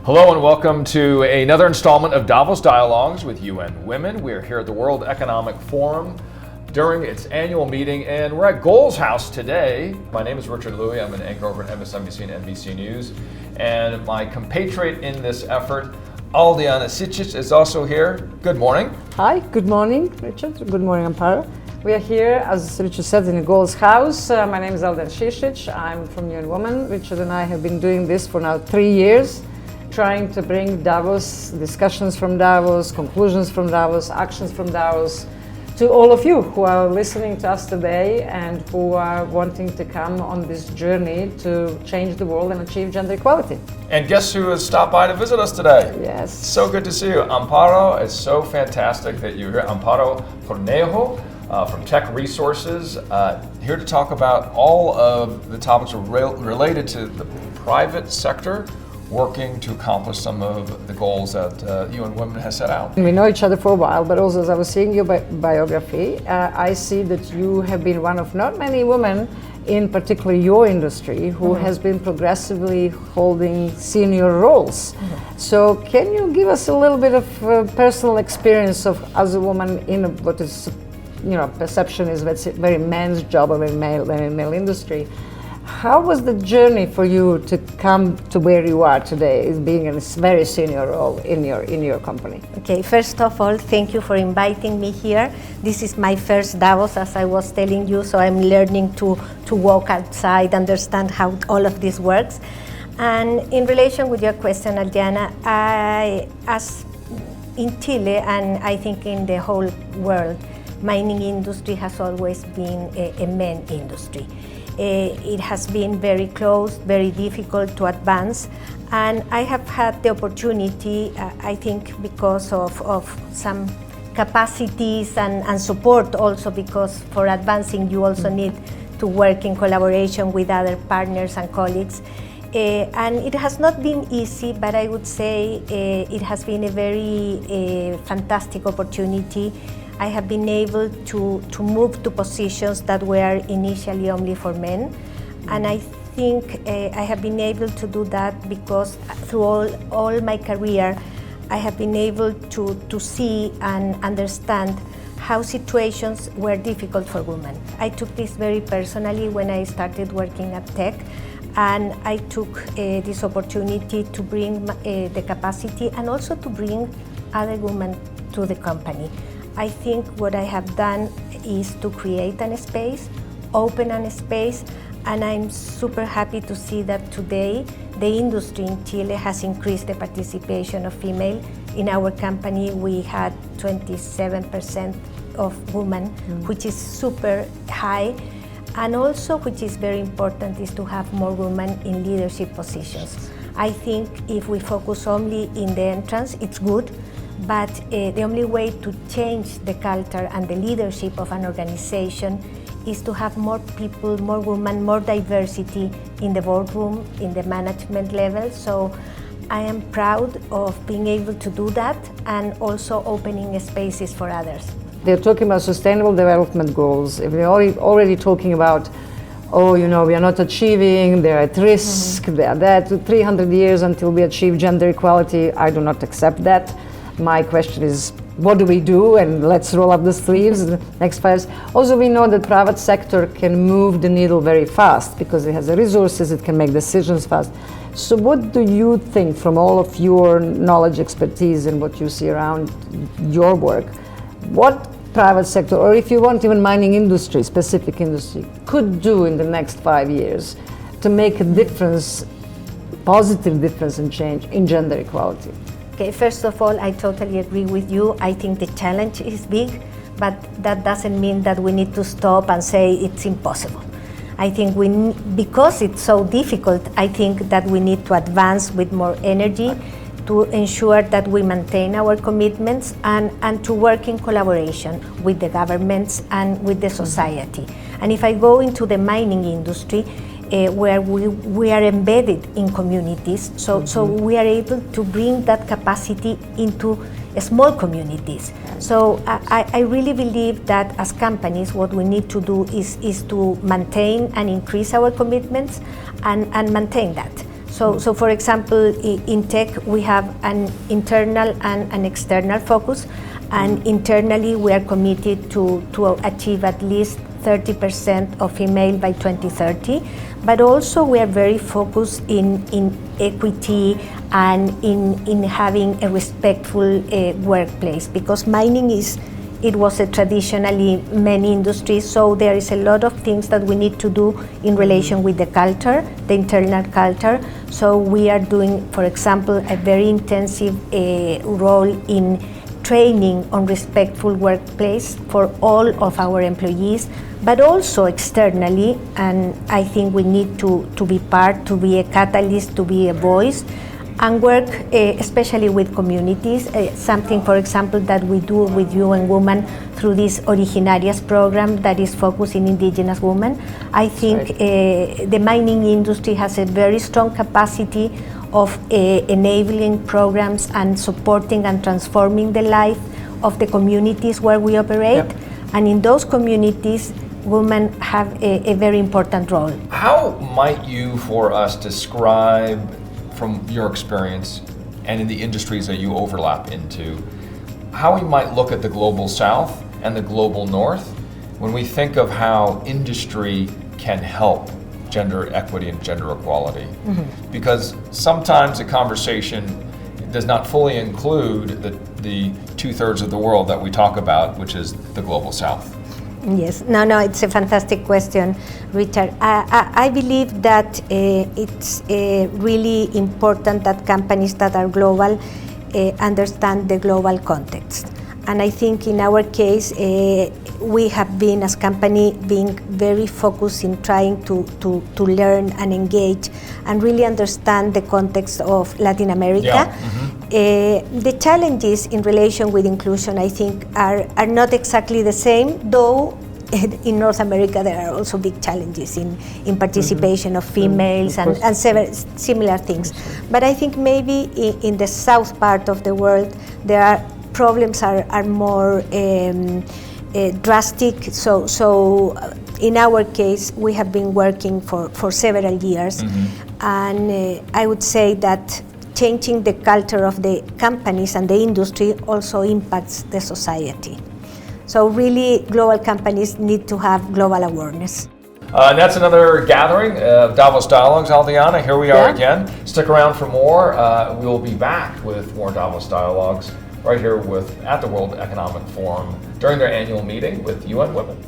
Hello and welcome to another installment of Davos Dialogues with UN Women. We are here at the World Economic Forum during its annual meeting, and we're at Goals House today. My name is Richard Lui. I'm an anchor over at MSNBC and NBC News, and my compatriot in this effort, Aldiana Sičić, is also here. Good morning. Hi, good morning, Richard. Good morning, Amparo. We are here, as Richard said, in the Goals House. My name is Aldiana Sičić. I'm from UN Women. Richard and I have been doing this for now 3 years, trying to bring Davos, discussions from Davos, conclusions from Davos, actions from Davos to all of you who are listening to us today and who are wanting to come on this journey to change the world and achieve gender equality. And guess who has stopped by to visit us today? Yes. So good to see you. Amparo, it's so fantastic that you're here. Amparo Cornejo from Teck Resources, here to talk about all of the topics related to the private sector working to accomplish some of the goals that UN Women has set out. We know each other for a while, but also as I was seeing your biography, I see that you have been one of not many women in particularly your industry who has been progressively holding senior roles. So can you give us a little bit of personal experience of as a woman in what is, perception is very men's job, a very male industry. How was the journey for you to come to where you are today, being in a very senior role in your company? Okay, first of all, thank you for inviting me here. This is my first Davos, as I was telling you, so I'm learning to walk outside, understand how all of this works. And in relation with your question, Aldiana, as in Chile, and I think in the whole world, mining industry has always been a men industry. It has been very closed, very difficult to advance, and I have had the opportunity, I think because of some capacities and support also, because for advancing you also need to work in collaboration with other partners and colleagues. And it has not been easy, but I would say it has been a very fantastic opportunity. I have been able to move to positions that were initially only for men, and I think I have been able to do that because through all my career I have been able to see and understand how situations were difficult for women. I took this very personally when I started working at Teck, and I took this opportunity to bring the capacity and also to bring other women to the company. I think what I have done is to create a space, open a space, and I'm super happy to see that today the industry in Chile has increased the participation of female. In our company we had 27% of women, which is super high, and also which is very important is to have more women in leadership positions. I think if we focus only in the entrance, it's good, but the only way to change the culture and the leadership of an organization is to have more people, more women, more diversity in the boardroom, in the management level. So I am proud of being able to do that and also opening spaces for others. They're talking about sustainable development goals. If we're already talking about, we are not achieving, they're at risk, they are there to 300 years until we achieve gender equality, I do not accept that. My question is, what do we do? And let's roll up the sleeves in the next 5 years. Also, we know that private sector can move the needle very fast because it has the resources, it can make decisions fast. So what do you think, from all of your knowledge, expertise, and what you see around your work, what private sector, or if you want even mining industry, specific industry, could do in the next 5 years to make a difference, positive difference and change in gender equality? Okay, first of all, I totally agree with you. I think the challenge is big, but that doesn't mean that we need to stop and say it's impossible. I think because it's so difficult, I think that we need to advance with more energy to ensure that we maintain our commitments and to work in collaboration with the governments and with the society. And if I go into the mining industry, where we are embedded in communities, so we are able to bring that capacity into small communities. So I really believe that as companies, what we need to do is to maintain and increase our commitments and maintain that. So for example, in Teck, we have an internal and an external focus. And internally, we are committed to achieve at least 30% of female by 2030. But also, we are very focused in equity and in having a respectful workplace, because mining was a traditionally men industry, so there is a lot of things that we need to do in relation with the culture, the internal culture. So we are doing, for example, a very intensive role in training on respectful workplace for all of our employees, but also externally, and I think we need to be part, to be a catalyst, to be a voice, and work especially with communities, something, for example, that we do with UN Women through this Originarias program that is focused in indigenous women. I think the mining industry has a very strong capacity of enabling programs and supporting and transforming the life of the communities where we operate. Yep. And in those communities, women have a very important role. How might you, for us, describe, from your experience and in the industries that you overlap into, how we might look at the global South and the global North when we think of how industry can help gender equity and gender equality? Mm-hmm. Because sometimes the conversation does not fully include the 2/3 of the world that we talk about, which is the global South. Yes, no, it's a fantastic question, Richard. I believe that it's really important that companies that are global understand the global context. And I think in our case, we have been, as company, being very focused in trying to learn and engage and really understand the context of Latin America. Yeah. Mm-hmm. The challenges in relation with inclusion, I think, are not exactly the same, though in North America there are also big challenges in participation mm-hmm. of females and several similar things. But I think maybe in the south part of the world, there are problems are more drastic. So in our case, we have been working for several years, mm-hmm. and I would say that changing the culture of the companies and the industry also impacts the society. So really, global companies need to have global awareness. And that's another gathering of Davos Dialogues, Aldiana. Here we are again. Stick around for more. We'll be back with more Davos Dialogues right here at the World Economic Forum during their annual meeting with UN Women.